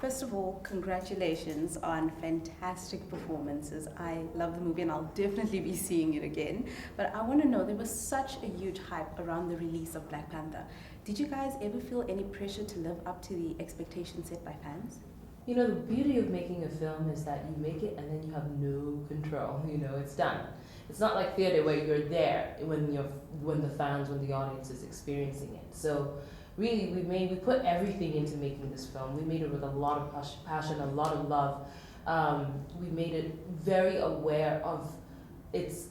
First of all, congratulations on fantastic performances. I love the movie and I'll definitely be seeing it again. But I want to know, there was such a huge hype around the release of Black Panther. Did you guys ever feel any pressure to live up to the expectations set by fans? You know, the beauty of making a film is that you make it and then you have no control. You know, it's done. It's not like theater where you're there when the fans, when the audience is experiencing it. So really, we put everything into making this film. We made it with a lot of passion, a lot of love. We made it very aware of its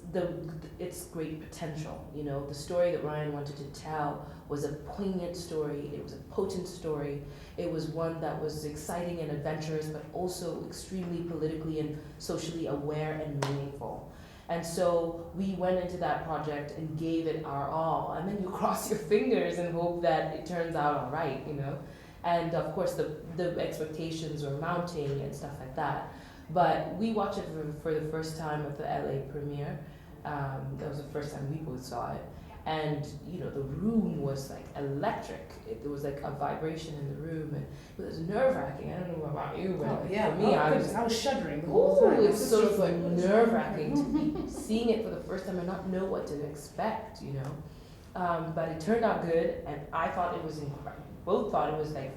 great potential. You know, the story that Ryan wanted to tell was a poignant story. It was a potent story. It was one that was exciting and adventurous, but also extremely politically and socially aware and meaningful. And so we went into that project and gave it our all. And then you cross your fingers and hope that it turns out all right, you know. And of course, the expectations were mounting and stuff like that. But we watched it for the first time at the LA premiere. That was the first time we both saw it. And you know, the room was like electric. There was like a vibration in the room, and it was nerve-wracking. I don't know about you, but for me, I was shuddering the whole time. It's sort of like nerve-wracking to be seeing it for the first time and not know what to expect, you know. But it turned out good, and I thought it was incredible. Both thought it was like,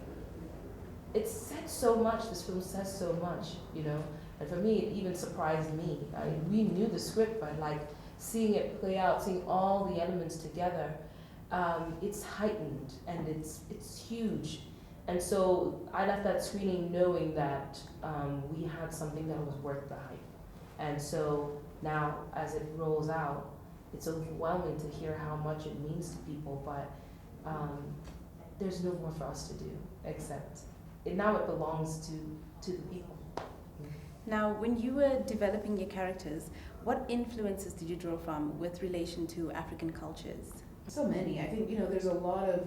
it said so much. This film says so much, you know. And for me, it even surprised me. We knew the script, but like seeing it play out, seeing all the elements together, it's heightened and it's huge. And so I left that screening knowing that we had something that was worth the hype. And so now, as it rolls out, it's overwhelming to hear how much it means to people, but there's no more for us to do, except now it belongs to the people. Now, when you were developing your characters, what influences did you draw from with relation to African cultures? So many. I think, you know, there's a lot of,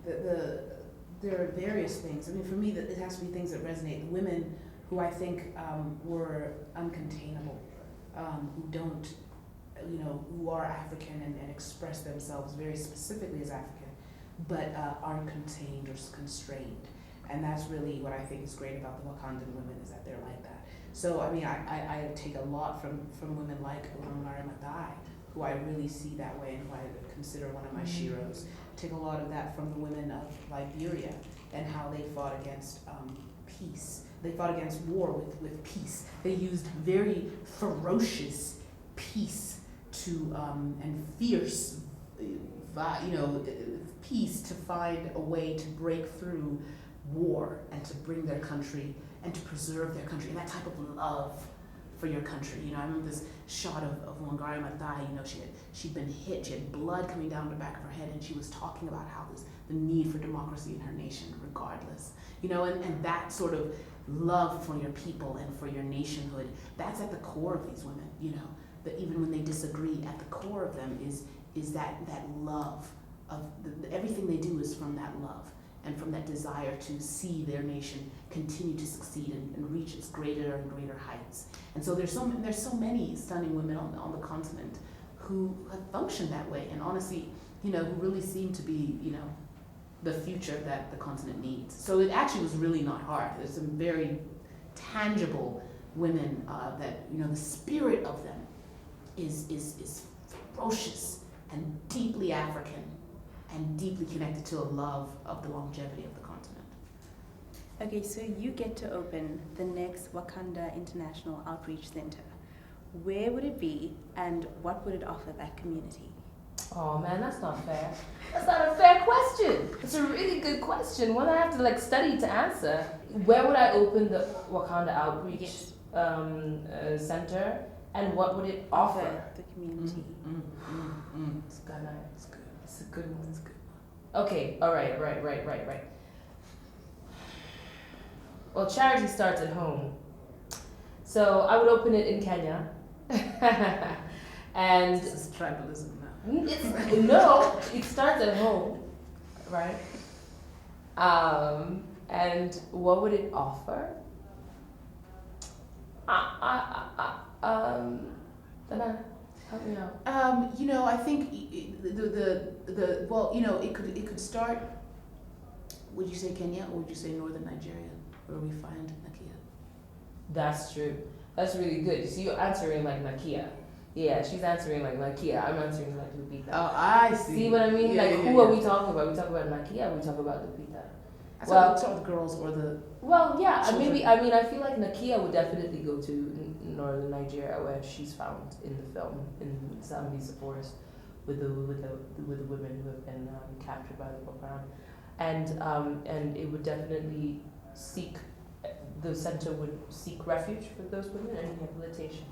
there are various things. I mean, for me, it has to be things that resonate. The women who I think were uncontainable, who don't, you know, who are African and express themselves very specifically as African, but aren't contained or constrained. And that's really what I think is great about the Wakandan women, is that they're like that. So, I mean, I take a lot from women like Wangari Maathai, who I really see that way and who I consider one of my sheroes. I take a lot of that from the women of Liberia and how they fought against peace. They fought against war with peace. They used very ferocious peace to and fierce, you know, peace to find a way to break through war and to bring their country and to preserve their country, and that type of love for your country. You know, I remember this shot of Wangari Maathai. You know, she'd been hit, she had blood coming down the back of her head, and she was talking about how the need for democracy in her nation, regardless. You know, and that sort of love for your people and for your nationhood, that's at the core of these women. You know, that even when they disagree, at the core of them is that love of everything they do is from that love. And from that desire to see their nation continue to succeed and reach its greater and greater heights. And so there's so many stunning women on the continent who have functioned that way, and honestly, you know, who really seem to be, you know, the future that the continent needs. So it actually was really not hard. There's some very tangible women that, you know, the spirit of them is ferocious and deeply African, and deeply connected to a love of the longevity of the continent. Okay, so you get to open the next Wakanda International Outreach Center. Where would it be, and what would it offer that community? Oh man, that's not fair. That's not a fair question. It's a really good question, one I have to like study to answer. Where would I open the Wakanda Outreach Center, and what would it offer the community? It's good. It's good. It's a good one. It's a good one. Okay. All right. Right. Well, charity starts at home, so I would open it in Kenya. And This is tribalism now. No, it starts at home, right? And what would it offer? Danai, help me out. You know, I think well, you know, it could start. Would you say Kenya or would you say northern Nigeria? where we find Nakia. That's true. That's really good. So you're answering like Nakia. Yeah, she's answering like Nakia. I'm answering like Lupita. Oh, I see. See what I mean? Yeah, like, yeah, who yeah. are we talking about? We talk about Nakia. We talk about Lupita. I Well- talk with girls or the. Well, yeah. Children. Maybe. I mean, I feel like Nakia would definitely go to northern Nigeria, where she's found in the film in Sambisa Forest, with the women who have been captured by the Boko Haram, and it would definitely seek. The center would seek refuge for those women and rehabilitation.